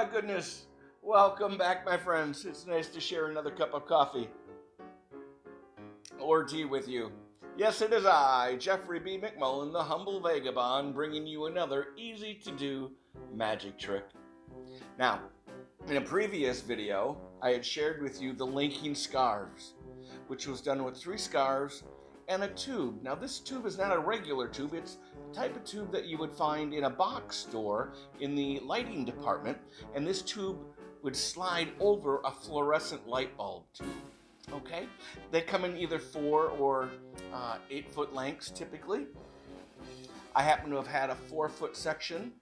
my goodness. Welcome back, my friends. It's nice to share another cup of coffee or tea with you. Yes, it is I, Jeffrey B. McMullen, the humble vagabond, bringing you another easy-to-do magic trick. Now, in a previous video, I had shared with you the linking scarves, which was done with 3 scarves and a tube. Now, this tube is not a regular tube. It's the type of tube that you would find in a box store in the lighting department, and this tube would slide over a fluorescent light bulb tube. Okay? They come in either 4 or 8-foot lengths typically. I happen to have had a 4-foot section.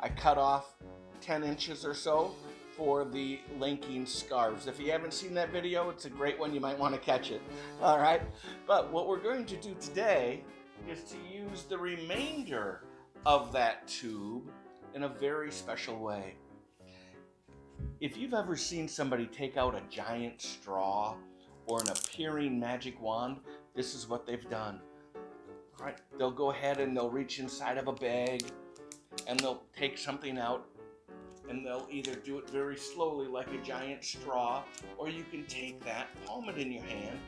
I cut off 10 inches or so for the linking scarves. If you haven't seen that video, it's a great one. You might want to catch it. All right? But what we're going to do today is to use the remainder of that tube in a very special way. If you've ever seen somebody take out a giant straw or an appearing magic wand, this is what they've done. All right? They'll go ahead and they'll reach inside of a bag and they'll take something out, and they'll either do it very slowly like a giant straw, or you can take that, palm it in your hand,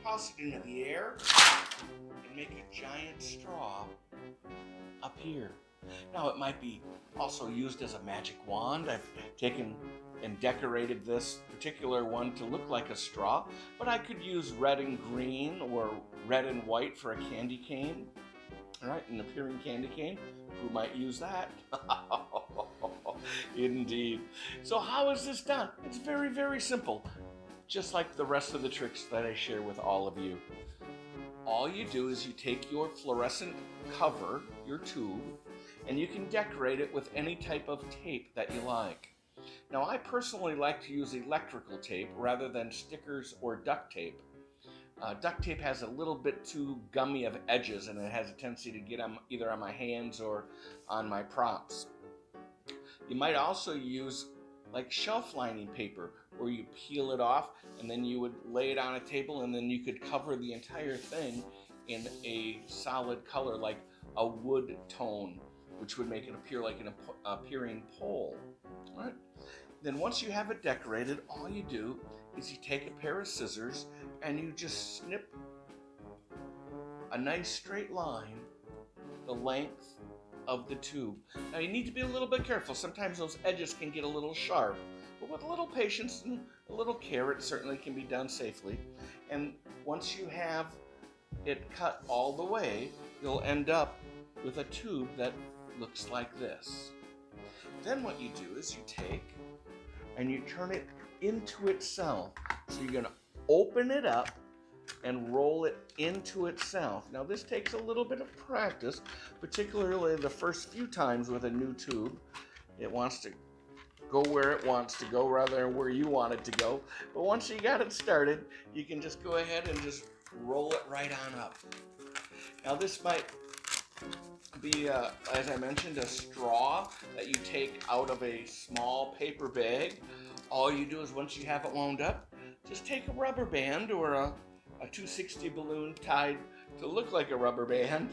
toss it into the air, and make a giant straw appear. Now, it might be also used as a magic wand. I've taken and decorated this particular one to look like a straw, but I could use red and green or red and white for a candy cane. All right, an appearing candy cane. Who might use that? Indeed. So how is this done? It's very, very simple. Just like the rest of the tricks that I share with all of you. All you do is you take your fluorescent cover, your tube, and you can decorate it with any type of tape that you like. Now, I personally like to use electrical tape rather than stickers or duct tape. Duct tape has a little bit too gummy of edges, and it has a tendency to get either on my hands or on my props. You might also use like shelf lining paper, where you peel it off and then you would lay it on a table, and then you could cover the entire thing in a solid color like a wood tone, which would make it appear like an appearing pole. All right? Then once you have it decorated, all you do is you take a pair of scissors and you just snip a nice straight line the length of the tube. Now, you need to be a little bit careful. Sometimes those edges can get a little sharp, but with a little patience and a little care, it certainly can be done safely. And once you have it cut all the way, you'll end up with a tube that looks like this. Then what you do is you take and you turn it into itself. So you're going to open it up and roll it into itself. Now, this takes a little bit of practice, particularly the first few times with a new tube. It wants to go where it wants to go rather than where you want it to go. But once you got it started, you can just go ahead and just roll it right on up. Now, this might be, as I mentioned, a straw that you take out of a small paper bag. All you do is, once you have it wound up, just take a rubber band or a 260 balloon tied to look like a rubber band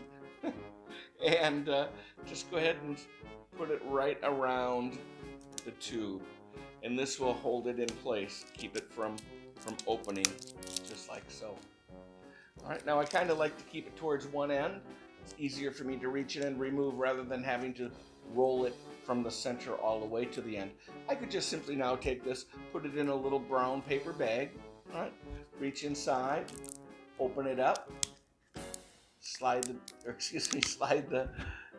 and just go ahead and put it right around the tube, and this will hold it in place, keep it from opening, just like so. All right, now I kind of like to keep it towards one end. It's easier for me to reach it and remove rather than having to roll it from the center all the way to the end. I could just simply now take this, put it in a little brown paper bag, all right, reach inside, open it up, slide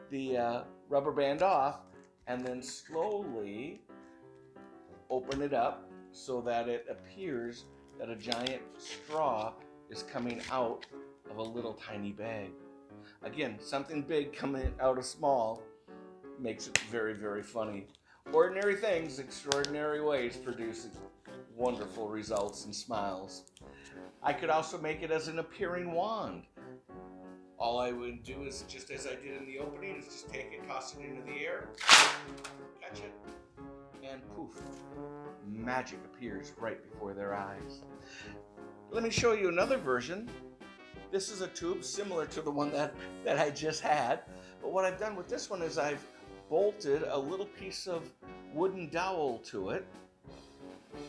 the rubber band off, and then slowly open it up so that it appears that a giant straw is coming out of a little tiny bag. Again, something big coming out of small makes it very, very funny. Ordinary things, extraordinary ways, produce wonderful results and smiles. I could also make it as an appearing wand. All I would do is, just as I did in the opening, is just take it, toss it into the air, catch it, and poof, magic appears right before their eyes. Let me show you another version. This is a tube similar to the one that I just had, but what I've done with this one is I've bolted a little piece of wooden dowel to it,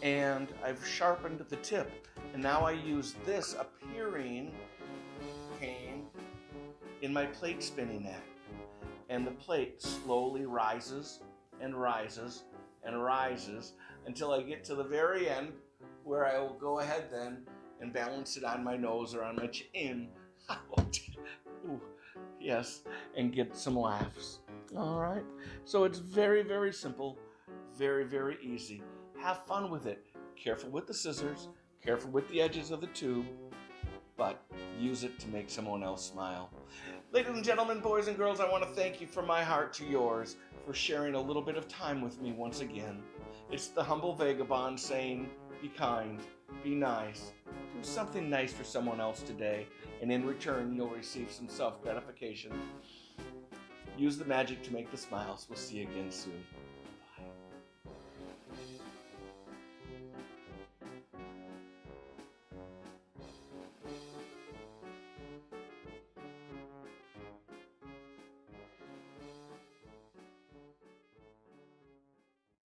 and I've sharpened the tip. And now I use this appearing cane in my plate spinning act. And the plate slowly rises and rises and rises until I get to the very end, where I will go ahead then and balance it on my nose or on my chin. Ooh, yes, and get some laughs. All right. So it's very, very simple, very, very easy. Have fun with it. Careful with the scissors, careful with the edges of the tube, but use it to make someone else smile. Ladies and gentlemen, boys and girls, I want to thank you from my heart to yours for sharing a little bit of time with me once again. It's the humble vagabond saying, be kind, be nice, do something nice for someone else today, and in return, you'll receive some self-gratification. Use the magic to make the smiles. We'll see you again soon.